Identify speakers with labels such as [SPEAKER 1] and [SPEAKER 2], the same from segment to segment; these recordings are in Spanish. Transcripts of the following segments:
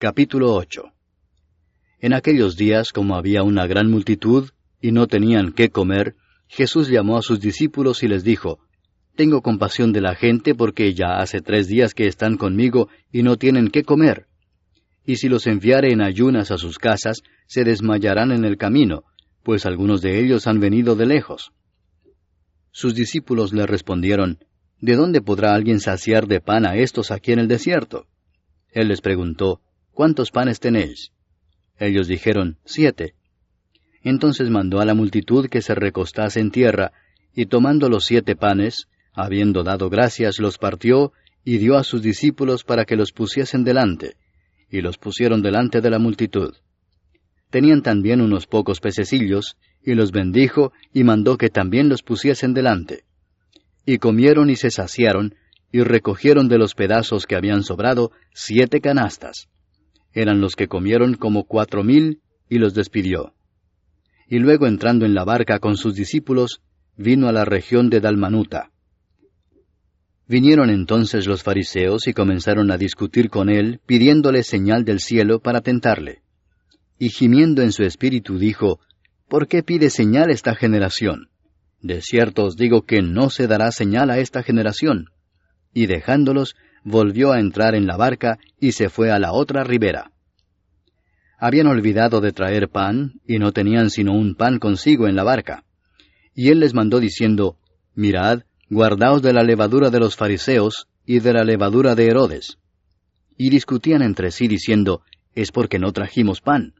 [SPEAKER 1] Capítulo 8. En aquellos días, como había una gran multitud, y no tenían qué comer, Jesús llamó a sus discípulos y les dijo, «Tengo compasión de la gente porque ya hace 3 días que están conmigo y no tienen qué comer. Y si los enviare en ayunas a sus casas, se desmayarán en el camino, pues algunos de ellos han venido de lejos». Sus discípulos le respondieron, «¿De dónde podrá alguien saciar de pan a estos aquí en el desierto?» Él les preguntó, «¿Cuántos panes tenéis?» Ellos dijeron, 7. Entonces mandó a la multitud que se recostase en tierra, y tomando los 7 panes, habiendo dado gracias, los partió, y dio a sus discípulos para que los pusiesen delante, y los pusieron delante de la multitud. Tenían también unos pocos pececillos, y los bendijo, y mandó que también los pusiesen delante. Y comieron y se saciaron, y recogieron de los pedazos que habían sobrado 7 canastas. Eran los que comieron como 4,000, y los despidió. Y luego entrando en la barca con sus discípulos, vino a la región de Dalmanuta. Vinieron entonces los fariseos y comenzaron a discutir con él, pidiéndole señal del cielo para tentarle. Y gimiendo en su espíritu dijo, «¿Por qué pide señal esta generación? De cierto os digo que no se dará señal a esta generación». Y dejándolos, volvió a entrar en la barca y se fue a la otra ribera. Habían olvidado de traer pan, y no tenían sino un pan consigo en la barca. Y él les mandó diciendo, «Mirad, guardaos de la levadura de los fariseos y de la levadura de Herodes». Y discutían entre sí diciendo, «Es porque no trajimos pan».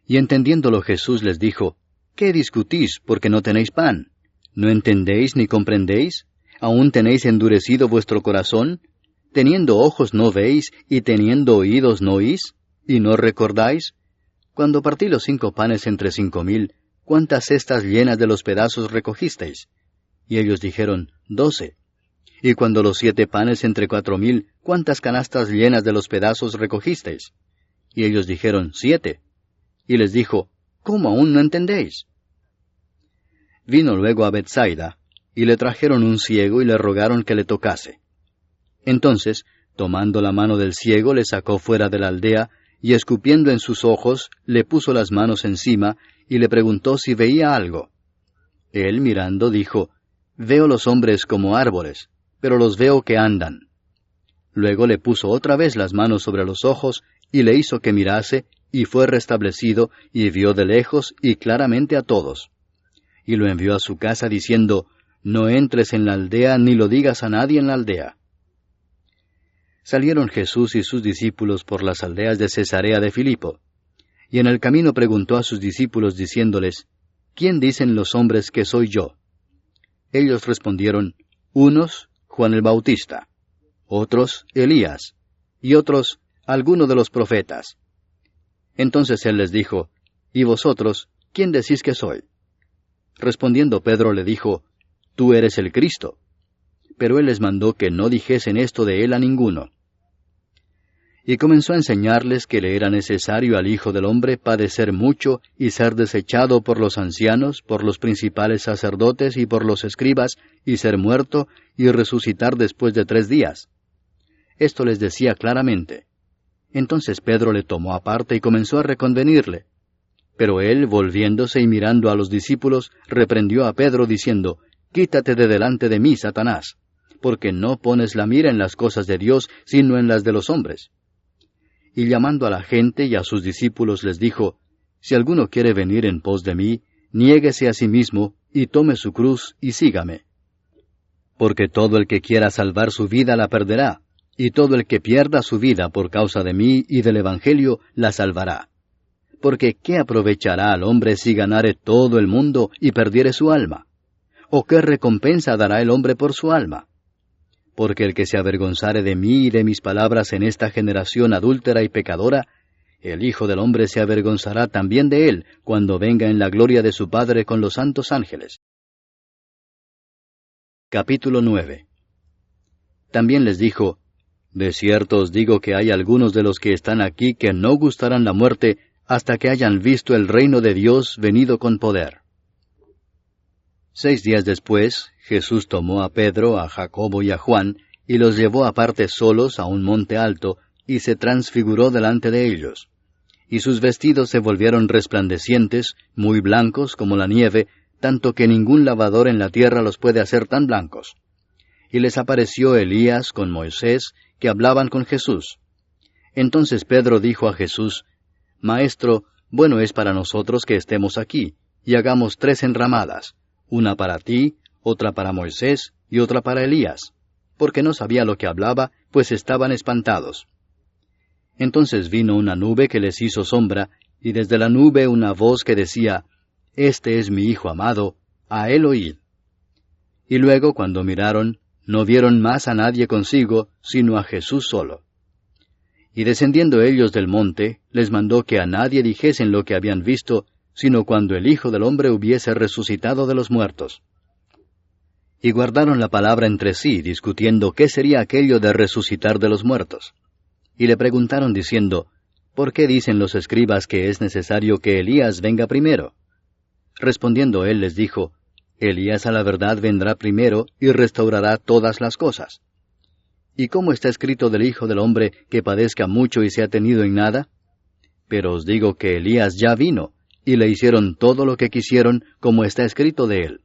[SPEAKER 1] Y entendiéndolo Jesús les dijo, «¿Qué discutís porque no tenéis pan? ¿No entendéis ni comprendéis? ¿Aún tenéis endurecido vuestro corazón? ¿Teniendo ojos no veis, y teniendo oídos no oís? ¿Y no recordáis? Cuando partí los 5 panes entre 5,000, ¿cuántas cestas llenas de los pedazos recogisteis? Y ellos dijeron, 12. Y cuando los 7 panes entre 4,000, ¿cuántas canastas llenas de los pedazos recogisteis? Y ellos dijeron, 7. Y les dijo, ¿cómo aún no entendéis? Vino luego a Bethsaida, y le trajeron un ciego y le rogaron que le tocase. Entonces, tomando la mano del ciego, le sacó fuera de la aldea, y escupiendo en sus ojos, le puso las manos encima, y le preguntó si veía algo. Él, mirando, dijo, «Veo los hombres como árboles, pero los veo que andan». Luego le puso otra vez las manos sobre los ojos, y le hizo que mirase, y fue restablecido, y vio de lejos y claramente a todos. Y lo envió a su casa diciendo, «No entres en la aldea, ni lo digas a nadie en la aldea». Salieron Jesús y sus discípulos por las aldeas de Cesarea de Filipo. Y en el camino preguntó a sus discípulos diciéndoles, «¿Quién dicen los hombres que soy yo?» Ellos respondieron, «Unos, Juan el Bautista; otros, Elías; y otros, alguno de los profetas». Entonces él les dijo, «¿Y vosotros, quién decís que soy?» Respondiendo Pedro le dijo, «Tú eres el Cristo». Pero él les mandó que no dijesen esto de él a ninguno. Y comenzó a enseñarles que le era necesario al Hijo del Hombre padecer mucho y ser desechado por los ancianos, por los principales sacerdotes y por los escribas, y ser muerto y resucitar después de 3 días. Esto les decía claramente. Entonces Pedro le tomó aparte y comenzó a reconvenirle. Pero él, volviéndose y mirando a los discípulos, reprendió a Pedro diciendo, «Quítate de delante de mí, Satanás, porque no pones la mira en las cosas de Dios, sino en las de los hombres». Y llamando a la gente y a sus discípulos les dijo, «Si alguno quiere venir en pos de mí, niéguese a sí mismo, y tome su cruz, y sígame. Porque todo el que quiera salvar su vida la perderá, y todo el que pierda su vida por causa de mí y del Evangelio la salvará. Porque ¿qué aprovechará al hombre si ganare todo el mundo y perdiere su alma? ¿O qué recompensa dará el hombre por su alma? Porque el que se avergonzare de mí y de mis palabras en esta generación adúltera y pecadora, el Hijo del Hombre se avergonzará también de él, cuando venga en la gloria de su Padre con los santos ángeles». Capítulo 9. También les dijo, «De cierto os digo que hay algunos de los que están aquí que no gustarán la muerte hasta que hayan visto el reino de Dios venido con poder». 6 días después, Jesús tomó a Pedro, a Jacobo y a Juan, y los llevó aparte solos a un monte alto, y se transfiguró delante de ellos. Y sus vestidos se volvieron resplandecientes, muy blancos como la nieve, tanto que ningún lavador en la tierra los puede hacer tan blancos. Y les apareció Elías con Moisés, que hablaban con Jesús. Entonces Pedro dijo a Jesús, Maestro, bueno es para nosotros que estemos aquí, y hagamos 3 enramadas, una para ti, otra para Moisés, y otra para Elías, porque no sabía lo que hablaba, pues estaban espantados. Entonces vino una nube que les hizo sombra, y desde la nube una voz que decía, Este es mi Hijo amado, a él oíd. Y luego, cuando miraron, no vieron más a nadie consigo, sino a Jesús solo. Y descendiendo ellos del monte, les mandó que a nadie dijesen lo que habían visto, sino cuando el Hijo del Hombre hubiese resucitado de los muertos. Y guardaron la palabra entre sí, discutiendo qué sería aquello de resucitar de los muertos. Y le preguntaron diciendo, ¿por qué dicen los escribas que es necesario que Elías venga primero? Respondiendo él les dijo, Elías a la verdad vendrá primero y restaurará todas las cosas. ¿Y cómo está escrito del Hijo del Hombre que padezca mucho y sea tenido en nada? Pero os digo que Elías ya vino, y le hicieron todo lo que quisieron, como está escrito de él.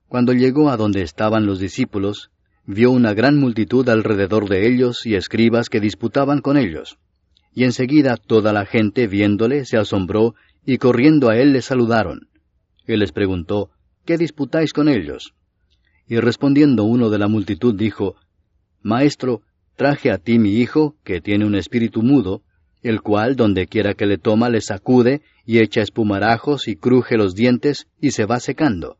[SPEAKER 1] Cuando llegó a donde estaban los discípulos, vio una gran multitud alrededor de ellos y escribas que disputaban con ellos. Y enseguida toda la gente, viéndole, se asombró, y corriendo a él le saludaron. Él les preguntó, ¿qué disputáis con ellos? Y respondiendo uno de la multitud dijo, Maestro, traje a ti mi hijo, que tiene un espíritu mudo, el cual donde quiera que le toma le sacude, y echa espumarajos y cruje los dientes, y se va secando.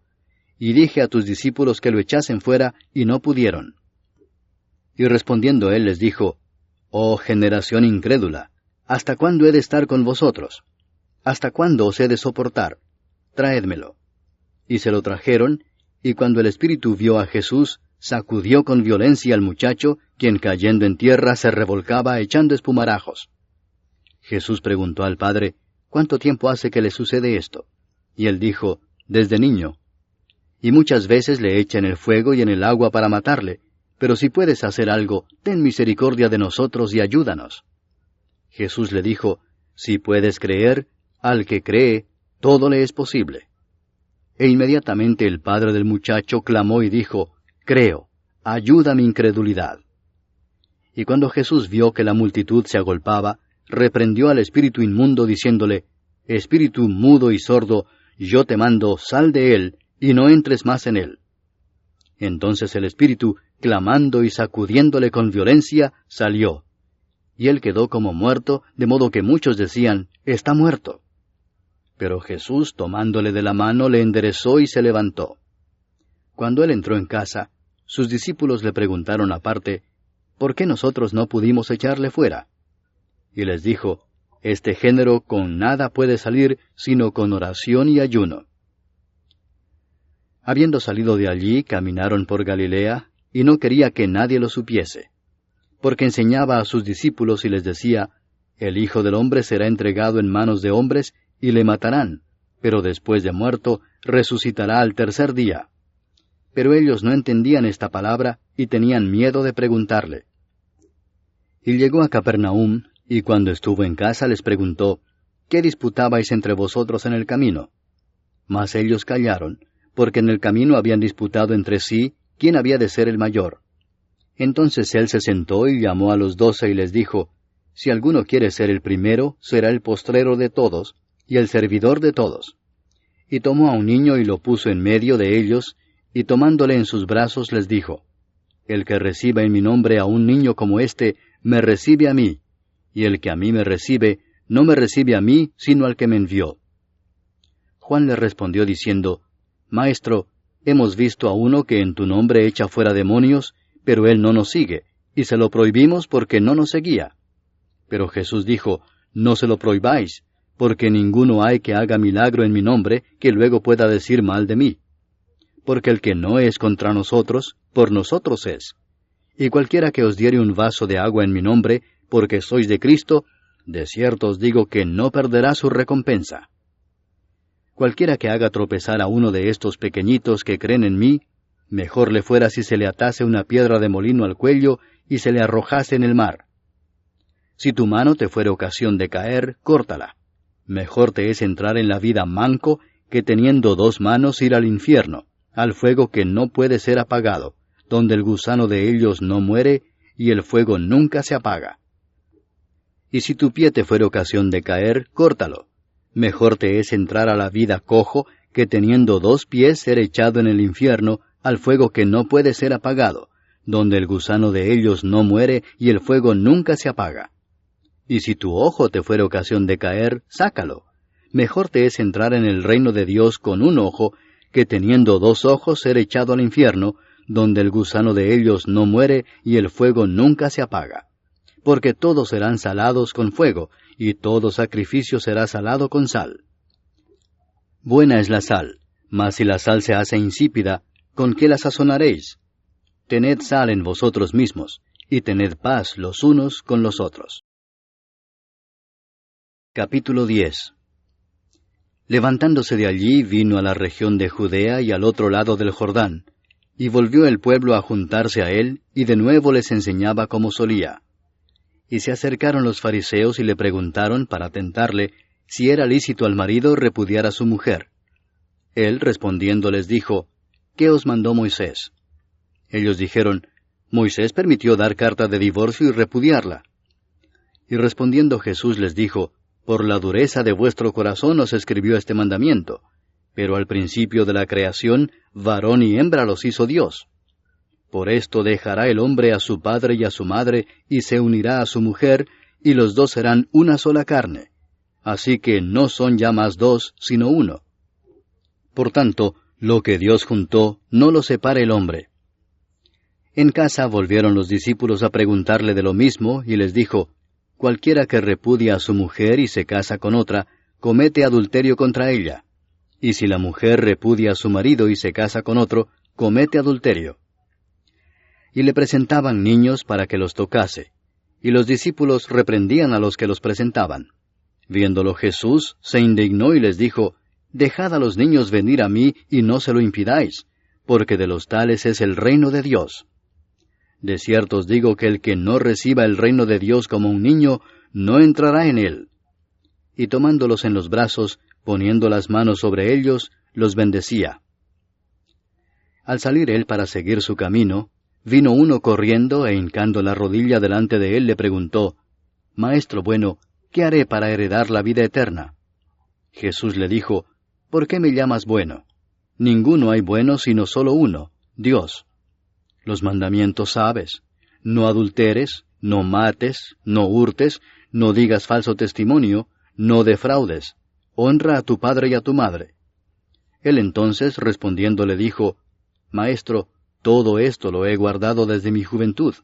[SPEAKER 1] Y dije a tus discípulos que lo echasen fuera, y no pudieron. Y respondiendo él les dijo, Oh generación incrédula, ¿hasta cuándo he de estar con vosotros? ¿Hasta cuándo os he de soportar? Traédmelo. Y se lo trajeron, y cuando el espíritu vio a Jesús, sacudió con violencia al muchacho, quien cayendo en tierra se revolcaba echando espumarajos. Jesús preguntó al padre, ¿cuánto tiempo hace que le sucede esto? Y él dijo, desde niño. Y muchas veces le echa en el fuego y en el agua para matarle, pero si puedes hacer algo, ten misericordia de nosotros y ayúdanos. Jesús le dijo, si puedes creer, al que cree, todo le es posible. E inmediatamente el padre del muchacho clamó y dijo, Creo, ayuda mi incredulidad. Y cuando Jesús vio que la multitud se agolpaba, reprendió al espíritu inmundo diciéndole, Espíritu mudo y sordo, yo te mando, sal de él, y no entres más en él. Entonces el espíritu, clamando y sacudiéndole con violencia, salió. Y él quedó como muerto, de modo que muchos decían, está muerto. Pero Jesús, tomándole de la mano, le enderezó y se levantó. Cuando él entró en casa, sus discípulos le preguntaron aparte, ¿por qué nosotros no pudimos echarle fuera? Y les dijo, este género con nada puede salir, sino con oración y ayuno. Habiendo salido de allí, caminaron por Galilea, y no quería que nadie lo supiese, porque enseñaba a sus discípulos y les decía, el Hijo del Hombre será entregado en manos de hombres, y le matarán, pero después de muerto, resucitará al tercer día. Pero ellos no entendían esta palabra, y tenían miedo de preguntarle. Y llegó a Capernaum, y cuando estuvo en casa les preguntó, ¿qué disputabais entre vosotros en el camino? Mas ellos callaron, porque en el camino habían disputado entre sí, quién había de ser el mayor. Entonces él se sentó y llamó a los 12 y les dijo, si alguno quiere ser el primero, será el postrero de todos, y el servidor de todos. Y tomó a un niño y lo puso en medio de ellos, y tomándole en sus brazos les dijo, el que reciba en mi nombre a un niño como este, me recibe a mí, y el que a mí me recibe, no me recibe a mí, sino al que me envió. Juan le respondió diciendo, Maestro, hemos visto a uno que en tu nombre echa fuera demonios, pero él no nos sigue, y se lo prohibimos porque no nos seguía. Pero Jesús dijo, no se lo prohibáis, porque ninguno hay que haga milagro en mi nombre, que luego pueda decir mal de mí. Porque el que no es contra nosotros, por nosotros es. Y cualquiera que os diere un vaso de agua en mi nombre, porque sois de Cristo, de cierto os digo que no perderá su recompensa. Cualquiera que haga tropezar a uno de estos pequeñitos que creen en mí, mejor le fuera si se le atase una piedra de molino al cuello y se le arrojase en el mar. Si tu mano te fuere ocasión de caer, córtala. Mejor te es entrar en la vida manco que teniendo 2 manos ir al infierno, al fuego que no puede ser apagado, donde el gusano de ellos no muere y el fuego nunca se apaga. Y si tu pie te fuere ocasión de caer, córtalo. Mejor te es entrar a la vida cojo que teniendo 2 pies ser echado en el infierno, al fuego que no puede ser apagado, donde el gusano de ellos no muere y el fuego nunca se apaga. Y si tu ojo te fuere ocasión de caer, sácalo. Mejor te es entrar en el reino de Dios con 1 ojo, que teniendo 2 ojos ser echado al infierno, donde el gusano de ellos no muere y el fuego nunca se apaga. Porque todos serán salados con fuego, y todo sacrificio será salado con sal. Buena es la sal, mas si la sal se hace insípida, ¿con qué la sazonaréis? Tened sal en vosotros mismos, y tened paz los unos con los otros. Capítulo 10. Levantándose de allí, vino a la región de Judea y al otro lado del Jordán, y volvió el pueblo a juntarse a él, y de nuevo les enseñaba como solía. Y se acercaron los fariseos y le preguntaron, para tentarle, si era lícito al marido repudiar a su mujer. Él, respondiendo, les dijo, ¿qué os mandó Moisés? Ellos dijeron, Moisés permitió dar carta de divorcio y repudiarla. Y respondiendo Jesús les dijo, por la dureza de vuestro corazón os escribió este mandamiento, pero al principio de la creación, varón y hembra los hizo Dios. Por esto dejará el hombre a su padre y a su madre, y se unirá a su mujer, y los 2 serán una sola carne. Así que no son ya más 2, sino 1. Por tanto, lo que Dios juntó, no lo separe el hombre. En casa volvieron los discípulos a preguntarle de lo mismo, y les dijo, cualquiera que repudia a su mujer y se casa con otra, comete adulterio contra ella. Y si la mujer repudia a su marido y se casa con otro, comete adulterio. Y le presentaban niños para que los tocase, y los discípulos reprendían a los que los presentaban. Viéndolo Jesús, se indignó y les dijo, dejad a los niños venir a mí y no se lo impidáis, porque de los tales es el reino de Dios. De cierto os digo que el que no reciba el reino de Dios como un niño, no entrará en él. Y tomándolos en los brazos, poniendo las manos sobre ellos, los bendecía. Al salir él para seguir su camino, vino uno corriendo e hincando la rodilla delante de él le preguntó, Maestro bueno, ¿qué haré para heredar la vida eterna? Jesús le dijo, ¿por qué me llamas bueno? Ninguno hay bueno sino solo uno, Dios. Los mandamientos sabes, no adulteres, no mates, no hurtes, no digas falso testimonio, no defraudes, honra a tu padre y a tu madre. Él entonces respondiendo le dijo, Maestro, todo esto lo he guardado desde mi juventud.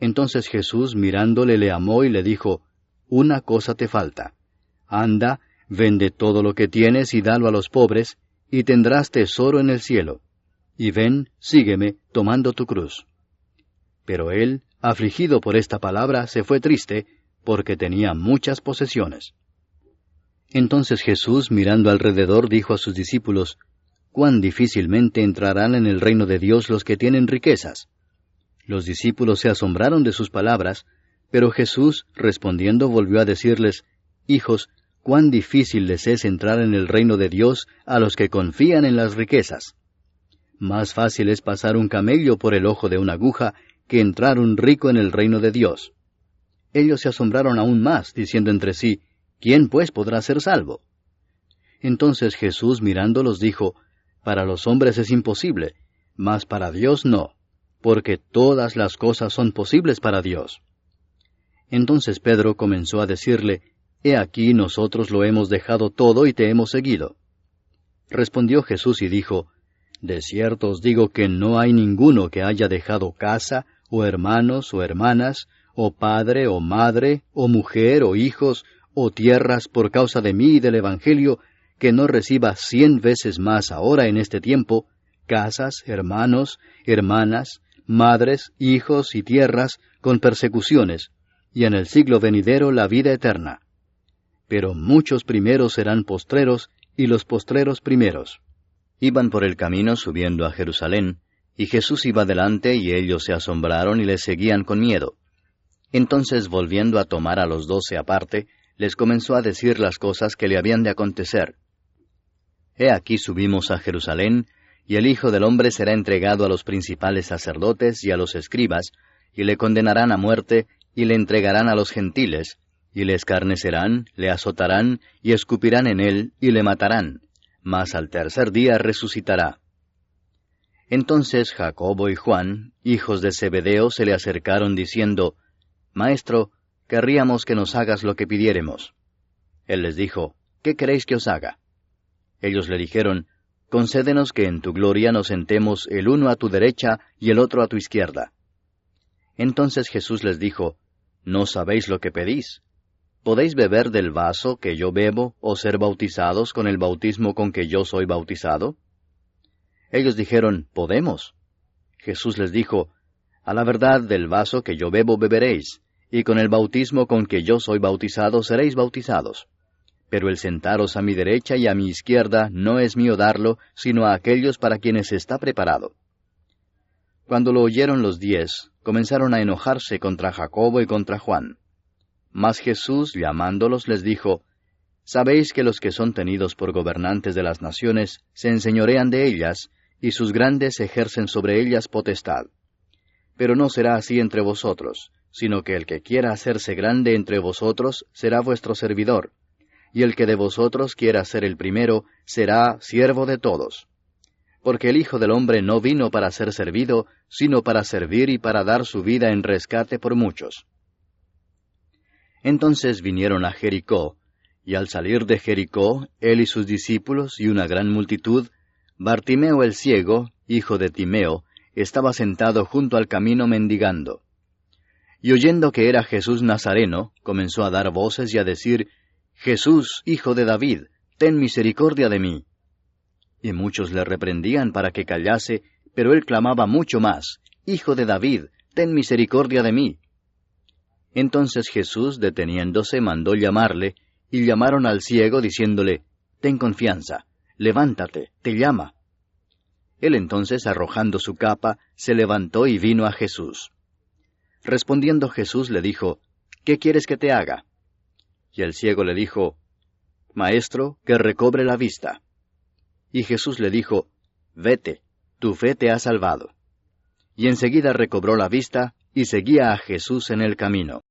[SPEAKER 1] Entonces Jesús mirándole le amó y le dijo, una cosa te falta. Anda, vende todo lo que tienes y dalo a los pobres, y tendrás tesoro en el cielo. Y ven, sígueme, tomando tu cruz. Pero él, afligido por esta palabra, se fue triste, porque tenía muchas posesiones. Entonces Jesús, mirando alrededor, dijo a sus discípulos, cuán difícilmente entrarán en el reino de Dios los que tienen riquezas. Los discípulos se asombraron de sus palabras, pero Jesús, respondiendo, volvió a decirles, Hijos, cuán difícil les es entrar en el reino de Dios a los que confían en las riquezas. Más fácil es pasar un camello por el ojo de una aguja que entrar un rico en el reino de Dios. Ellos se asombraron aún más, diciendo entre sí, ¿quién pues podrá ser salvo? Entonces Jesús mirándolos dijo, para los hombres es imposible, mas para Dios no, porque todas las cosas son posibles para Dios. Entonces Pedro comenzó a decirle, He aquí nosotros lo hemos dejado todo y te hemos seguido. Respondió Jesús y dijo, De cierto os digo que no hay ninguno que haya dejado casa, o hermanos, o hermanas, o padre, o madre, o mujer, o hijos, o tierras por causa de mí y del Evangelio, que no reciba 100 veces más ahora en este tiempo, casas, hermanos, hermanas, madres, hijos y tierras, con persecuciones, y en el siglo venidero la vida eterna. Pero muchos primeros serán postreros, y los postreros primeros. Iban por el camino subiendo a Jerusalén, y Jesús iba delante, y ellos se asombraron y le seguían con miedo. Entonces, volviendo a tomar a los 12 aparte, les comenzó a decir las cosas que le habían de acontecer. He aquí subimos a Jerusalén, y el Hijo del Hombre será entregado a los principales sacerdotes y a los escribas, y le condenarán a muerte, y le entregarán a los gentiles, y le escarnecerán, le azotarán, y escupirán en él, y le matarán, mas al tercer día resucitará. Entonces Jacobo y Juan, hijos de Zebedeo, se le acercaron diciendo, Maestro, querríamos que nos hagas lo que pidiéremos. Él les dijo, ¿qué queréis que os haga? Ellos le dijeron, Concédenos que en tu gloria nos sentemos el uno a tu derecha y el otro a tu izquierda. Entonces Jesús les dijo, ¿no sabéis lo que pedís? ¿Podéis beber del vaso que yo bebo, o ser bautizados con el bautismo con que yo soy bautizado? Ellos dijeron, Podemos. Jesús les dijo, A la verdad del vaso que yo bebo beberéis, y con el bautismo con que yo soy bautizado seréis bautizados. Pero el sentaros a mi derecha y a mi izquierda no es mío darlo, sino a aquellos para quienes está preparado. Cuando lo oyeron los 10, comenzaron a enojarse contra Jacobo y contra Juan. Mas Jesús, llamándolos, les dijo, Sabéis que los que son tenidos por gobernantes de las naciones se enseñorean de ellas, y sus grandes ejercen sobre ellas potestad. Pero no será así entre vosotros, sino que el que quiera hacerse grande entre vosotros será vuestro servidor, y el que de vosotros quiera ser el primero será siervo de todos. Porque el Hijo del Hombre no vino para ser servido, sino para servir y para dar su vida en rescate por muchos. Entonces vinieron a Jericó, y al salir de Jericó, él y sus discípulos y una gran multitud, Bartimeo el ciego, hijo de Timeo, estaba sentado junto al camino mendigando. Y oyendo que era Jesús Nazareno, comenzó a dar voces y a decir, Jesús, hijo de David, ten misericordia de mí. Y muchos le reprendían para que callase, pero él clamaba mucho más, Hijo de David, ten misericordia de mí. Entonces Jesús, deteniéndose, mandó llamarle, y llamaron al ciego, diciéndole, Ten confianza, levántate, te llama. Él entonces, arrojando su capa, se levantó y vino a Jesús. Respondiendo Jesús le dijo, ¿qué quieres que te haga? Y el ciego le dijo, Maestro, que recobre la vista. Y Jesús le dijo, Vete, tu fe te ha salvado. Y enseguida recobró la vista, y seguía a Jesús en el camino.